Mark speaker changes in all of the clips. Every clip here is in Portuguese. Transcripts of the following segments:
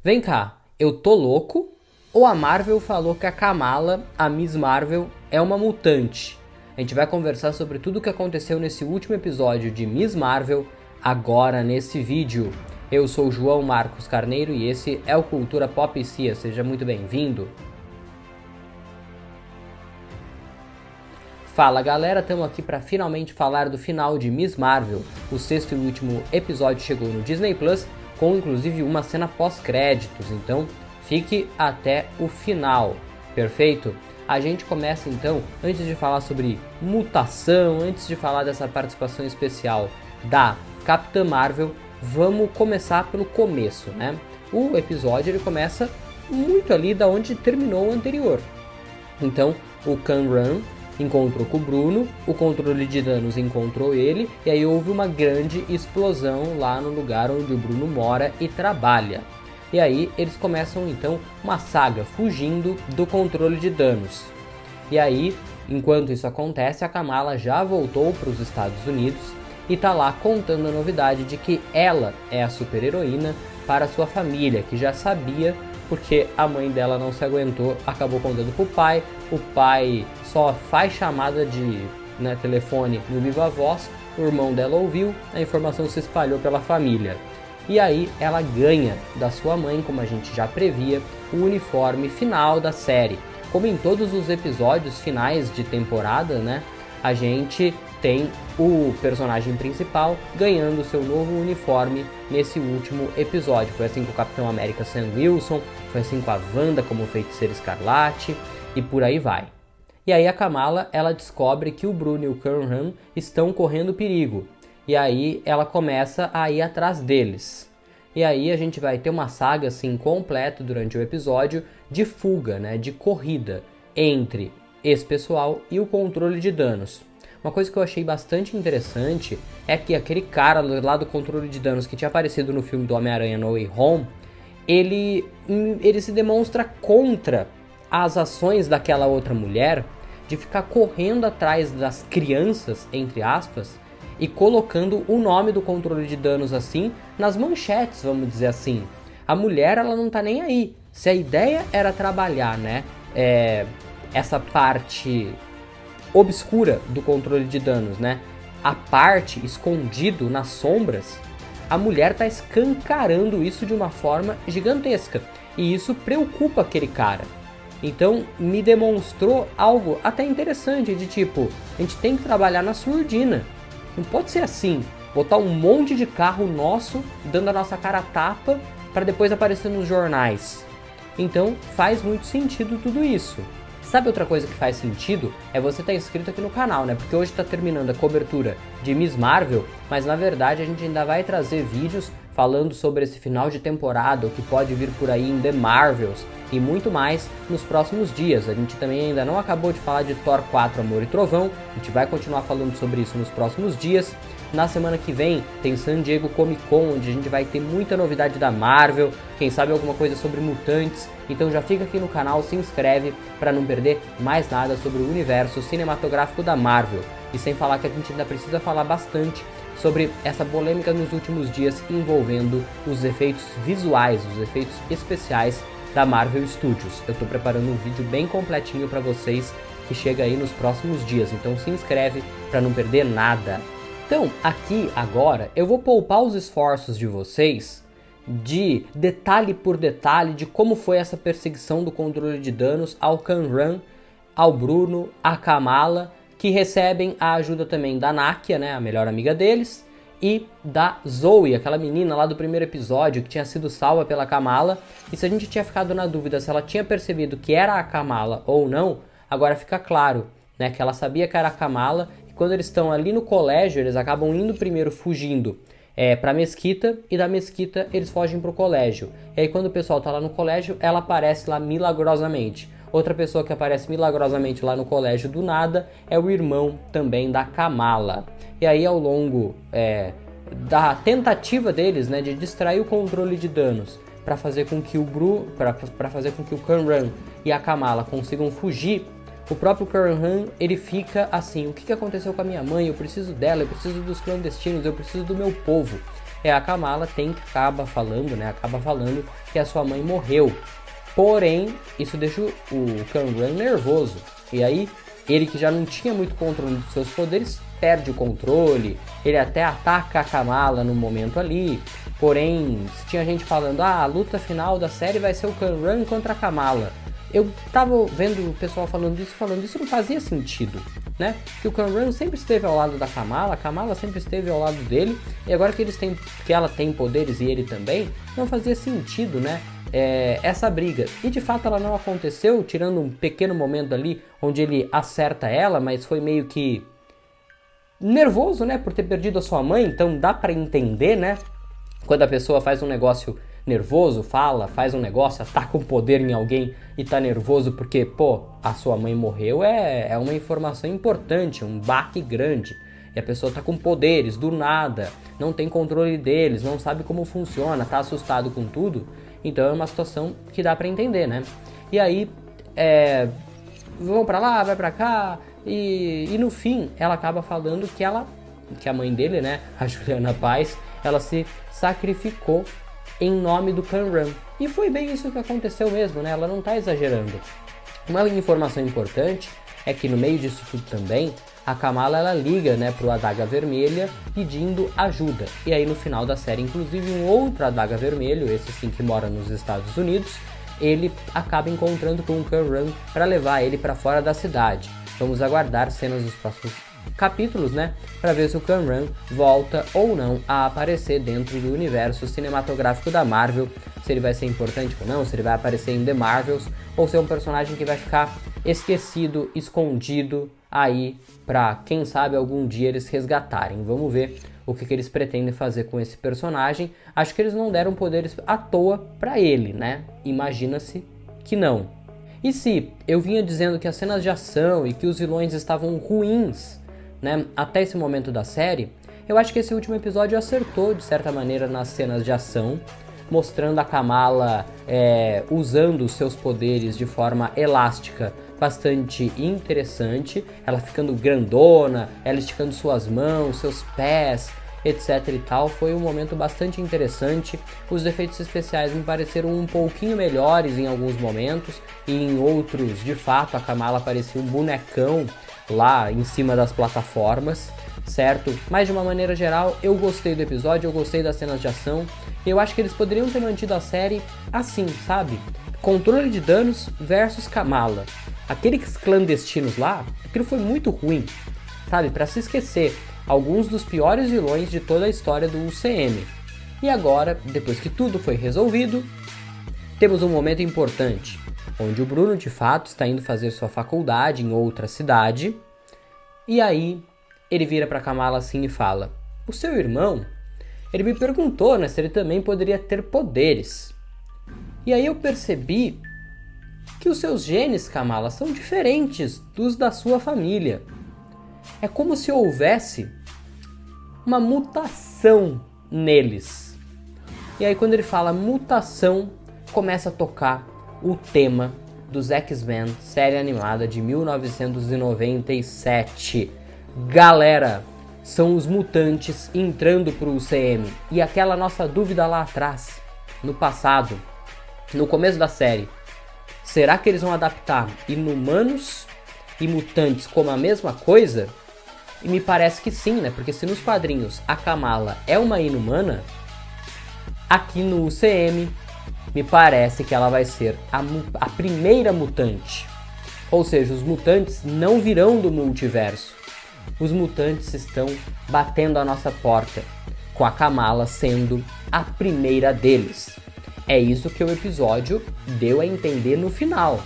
Speaker 1: Vem cá, eu tô louco? Ou a Marvel falou que a Kamala, a Miss Marvel, é uma mutante? A gente vai conversar sobre tudo o que aconteceu nesse último episódio de Miss Marvel, agora nesse vídeo. Eu sou o João Marcos Carneiro e esse é o Cultura Pop Cia. Seja muito bem-vindo. Fala galera, estamos aqui para finalmente falar do final de Miss Marvel. O sexto e último episódio chegou no Disney Plus, com inclusive uma cena pós-créditos, então fique até o final, perfeito? A gente começa então, antes de falar sobre mutação, antes de falar dessa participação especial da Capitã Marvel, vamos começar pelo começo, né? O episódio ele começa muito ali da onde terminou o anterior. Então, o Kamran encontrou com o Bruno, o controle de danos encontrou ele, e aí houve uma grande explosão lá no lugar onde o Bruno mora e trabalha. E aí eles começam então uma saga fugindo do controle de danos. E aí, enquanto isso acontece, a Kamala já voltou para os Estados Unidos e tá lá contando a novidade de que ela é a super-heroína para sua família, que já sabia porque a mãe dela não se aguentou, acabou contando pro pai, o pai só faz chamada de telefone no viva voz, o irmão dela ouviu, a informação se espalhou pela família. E aí ela ganha da sua mãe, como a gente já previa, o uniforme final da série. Como em todos os episódios finais de temporada, né, a gente tem o personagem principal ganhando seu novo uniforme nesse último episódio. Foi assim com o Capitão América Sam Wilson, foi assim com a Wanda como Feiticeira Escarlate e por aí vai. E aí a Kamala, ela descobre que o Bruno e o Kamran estão correndo perigo. E aí ela começa a ir atrás deles. E aí a gente vai ter uma saga assim completa durante o episódio de fuga, né, de corrida entre esse pessoal e o controle de danos. Uma coisa que eu achei bastante interessante é que aquele cara lá do controle de danos que tinha aparecido no filme do Homem-Aranha No Way Home, ele se demonstra contra as ações daquela outra mulher de ficar correndo atrás das crianças, entre aspas, e colocando o nome do controle de danos assim nas manchetes, vamos dizer assim. A mulher, ela não tá nem aí. Se a ideia era trabalhar, né, essa parte obscura do controle de danos, né, a parte escondido nas sombras, a mulher tá escancarando isso de uma forma gigantesca. E isso preocupa aquele cara. Então me demonstrou algo até interessante, de tipo, a gente tem que trabalhar na surdina. Não pode ser assim, botar um monte de carro nosso dando a nossa cara a tapa para depois aparecer nos jornais. Então faz muito sentido tudo isso. Sabe outra coisa que faz sentido? É você estar inscrito aqui no canal, né? Porque hoje está terminando a cobertura de Miss Marvel, mas na verdade a gente ainda vai trazer vídeos falando sobre esse final de temporada, o que pode vir por aí em The Marvels e muito mais nos próximos dias. A gente também ainda não acabou de falar de Thor 4 Amor e Trovão, a gente vai continuar falando sobre isso nos próximos dias. Na semana que vem tem San Diego Comic Con, onde a gente vai ter muita novidade da Marvel, quem sabe alguma coisa sobre mutantes. Então já fica aqui no canal, se inscreve para não perder mais nada sobre o universo cinematográfico da Marvel. E sem falar que a gente ainda precisa falar bastante sobre essa polêmica nos últimos dias envolvendo os efeitos visuais, os efeitos especiais da Marvel Studios. Eu estou preparando um vídeo bem completinho para vocês que chega aí nos próximos dias, então se inscreve para não perder nada. Então, aqui agora, eu vou poupar os esforços de vocês de detalhe por detalhe de como foi essa perseguição do controle de danos ao Kamran, ao Bruno, à Kamala, que recebem a ajuda também da Nakia, né, a melhor amiga deles, e da Zoe, aquela menina lá do primeiro episódio que tinha sido salva pela Kamala. E se a gente tinha ficado na dúvida se ela tinha percebido que era a Kamala ou não, agora fica claro, né, que ela sabia que era a Kamala. Quando eles estão ali no colégio, eles acabam indo primeiro fugindo para a mesquita, e da mesquita eles fogem para o colégio. E aí quando o pessoal está lá no colégio, ela aparece lá milagrosamente. Outra pessoa que aparece milagrosamente lá no colégio do nada é o irmão também da Kamala. E aí ao longo da tentativa deles, né, de distrair o controle de danos para fazer com que para fazer com que o Kamran e a Kamala consigam fugir, o próprio Kamran, ele fica assim: o que aconteceu com a minha mãe? Eu preciso dela, eu preciso dos clandestinos, eu preciso do meu povo. a Kamala acaba falando que a sua mãe morreu. Porém, isso deixa o Kamran nervoso. E aí, ele que já não tinha muito controle dos seus poderes, perde o controle. Ele até ataca a Kamala no momento ali. Porém, tinha gente falando, a luta final da série vai ser o Kamran contra a Kamala. Eu tava vendo o pessoal falando isso não fazia sentido, né? Que o Kamran sempre esteve ao lado da Kamala, a Kamala sempre esteve ao lado dele, e agora que ela tem poderes e ele também, não fazia sentido, né? Essa briga. E de fato ela não aconteceu, tirando um pequeno momento ali, onde ele acerta ela, mas foi meio que nervoso, né? Por ter perdido a sua mãe, então dá pra entender, né? Quando a pessoa faz um negócio nervoso, faz um negócio, ataca um poder em alguém e tá nervoso porque, a sua mãe morreu, é uma informação importante, um baque grande. E a pessoa tá com poderes, do nada, não tem controle deles, não sabe como funciona, tá assustado com tudo. Então é uma situação que dá pra entender, né? E aí, vão pra lá, vai pra cá, e no fim, ela acaba falando que a mãe dele, né, a Juliana Paz, ela se sacrificou em nome do Kamran. E foi bem isso que aconteceu mesmo, né? Ela não tá exagerando. Uma informação importante é que no meio disso tudo também, a Kamala ela liga, né, pro Adaga Vermelha pedindo ajuda. E aí no final da série, inclusive, um outro Adaga Vermelho, esse sim que mora nos Estados Unidos, ele acaba encontrando com o Kamran para levar ele para fora da cidade. Vamos aguardar cenas dos próximos capítulos, né, para ver se o Kamran volta ou não a aparecer dentro do universo cinematográfico da Marvel, se ele vai ser importante ou não, se ele vai aparecer em The Marvels, ou se é um personagem que vai ficar esquecido, escondido aí para, quem sabe, algum dia eles resgatarem. Vamos ver o que eles pretendem fazer com esse personagem. Acho que eles não deram poderes à toa para ele, né? Imagina-se que não. E se eu vinha dizendo que as cenas de ação e que os vilões estavam ruins, né, até esse momento da série, eu acho que esse último episódio acertou de certa maneira nas cenas de ação, mostrando a Kamala usando os seus poderes de forma elástica, bastante interessante, ela ficando grandona, ela esticando suas mãos, seus pés, etc e tal. Foi um momento bastante interessante. Os efeitos especiais me pareceram um pouquinho melhores em alguns momentos, e em outros, de fato, a Kamala parecia um bonecão lá em cima das plataformas, certo? Mas de uma maneira geral, eu gostei do episódio, eu gostei das cenas de ação. Eu acho que eles poderiam ter mantido a série assim, sabe? Controle de danos versus Kamala. Aqueles clandestinos lá, aquilo foi muito ruim, sabe? Pra se esquecer, alguns dos piores vilões de toda a história do UCM. E agora, depois que tudo foi resolvido, temos um momento importante, onde o Bruno de fato está indo fazer sua faculdade em outra cidade, e aí ele vira pra Kamala assim e fala: o seu irmão, ele me perguntou, né, se ele também poderia ter poderes. E aí eu percebi que os seus genes, Kamala, são diferentes dos da sua família. É como se houvesse uma mutação neles. E aí quando ele fala mutação, começa a tocar o tema dos X-Men, série animada de 1997. Galera, são os mutantes entrando pro UCM. E aquela nossa dúvida lá atrás, no passado, no começo da série, será que eles vão adaptar inumanos e mutantes como a mesma coisa? E me parece que sim, né? Porque se nos quadrinhos a Kamala é uma inumana, aqui no UCM me parece que ela vai ser a primeira mutante. Ou seja, os mutantes não virão do multiverso. Os mutantes estão batendo a nossa porta, com a Kamala sendo a primeira deles. É isso que o episódio deu a entender no final.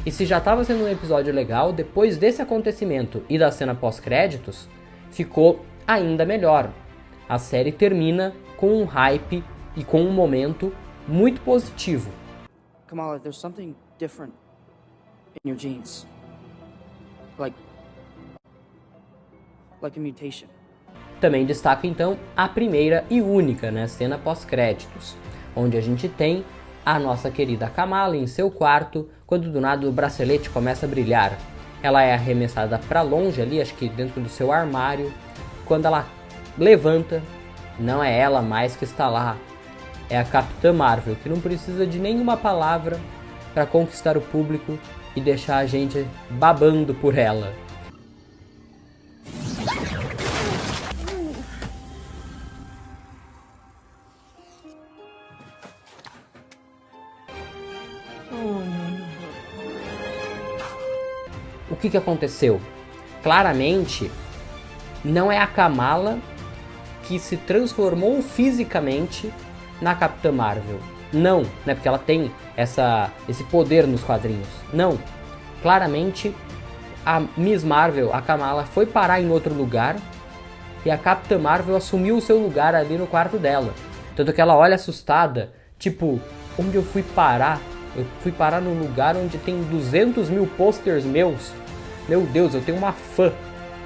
Speaker 1: E se já estava sendo um episódio legal, depois desse acontecimento e da cena pós-créditos, ficou ainda melhor. A série termina com um hype e com um momento muito positivo.
Speaker 2: Kamala, there's something different in your genes. Like a mutation.
Speaker 1: Também destaca então a primeira e única, né, cena pós-créditos, onde a gente tem a nossa querida Kamala em seu quarto, quando do nada o bracelete começa a brilhar. Ela é arremessada para longe ali, acho que dentro do seu armário. Quando ela levanta, não é ela mais que está lá. É a Capitã Marvel, que não precisa de nenhuma palavra para conquistar o público e deixar a gente babando por ela. O que aconteceu? Claramente, não é a Kamala que se transformou fisicamente na Capitã Marvel. Não, né? Porque ela tem esse poder nos quadrinhos. Não. Claramente, a Miss Marvel, a Kamala, foi parar em outro lugar e a Capitã Marvel assumiu o seu lugar ali no quarto dela. Tanto que ela olha assustada, tipo, onde eu fui parar? Eu fui parar num lugar onde tem 200 mil posters meus. Meu Deus, eu tenho uma fã.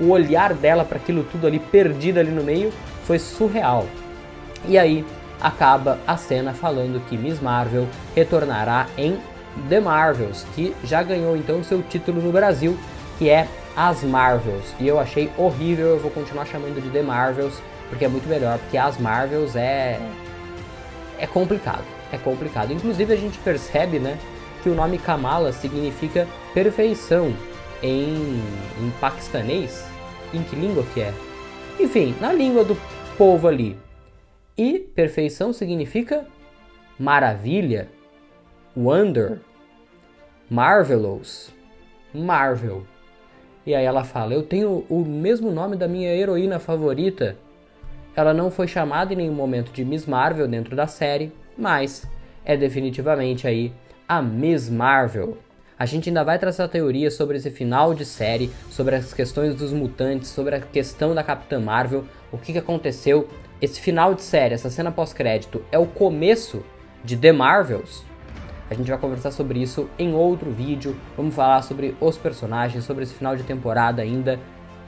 Speaker 1: O olhar dela para aquilo tudo ali, perdido ali no meio, foi surreal. E aí, acaba a cena falando que Miss Marvel retornará em The Marvels, que já ganhou então seu título no Brasil, que é As Marvels. E eu achei horrível, eu vou continuar chamando de The Marvels, porque é muito melhor, porque As Marvels é complicado, é complicado. Inclusive a gente percebe, né, que o nome Kamala significa perfeição em paquistanês. Em que língua que é? Enfim, na língua do povo ali. E perfeição significa maravilha, wonder, marvelous, Marvel. E aí ela fala, eu tenho o mesmo nome da minha heroína favorita. Ela não foi chamada em nenhum momento de Miss Marvel dentro da série, mas é definitivamente aí a Miss Marvel. A gente ainda vai traçar teorias sobre esse final de série, sobre as questões dos mutantes, sobre a questão da Capitã Marvel, o que aconteceu. Esse final de série, essa cena pós-crédito, é o começo de The Marvels? A gente vai conversar sobre isso em outro vídeo. Vamos falar sobre os personagens, sobre esse final de temporada ainda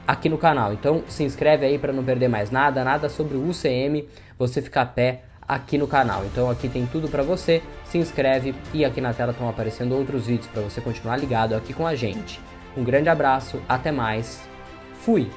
Speaker 1: aqui no canal. Então se inscreve aí para não perder mais nada sobre o UCM, você fica a pé aqui no canal. Então aqui tem tudo para você, se inscreve e aqui na tela estão aparecendo outros vídeos para você continuar ligado aqui com a gente. Um grande abraço, até mais, fui!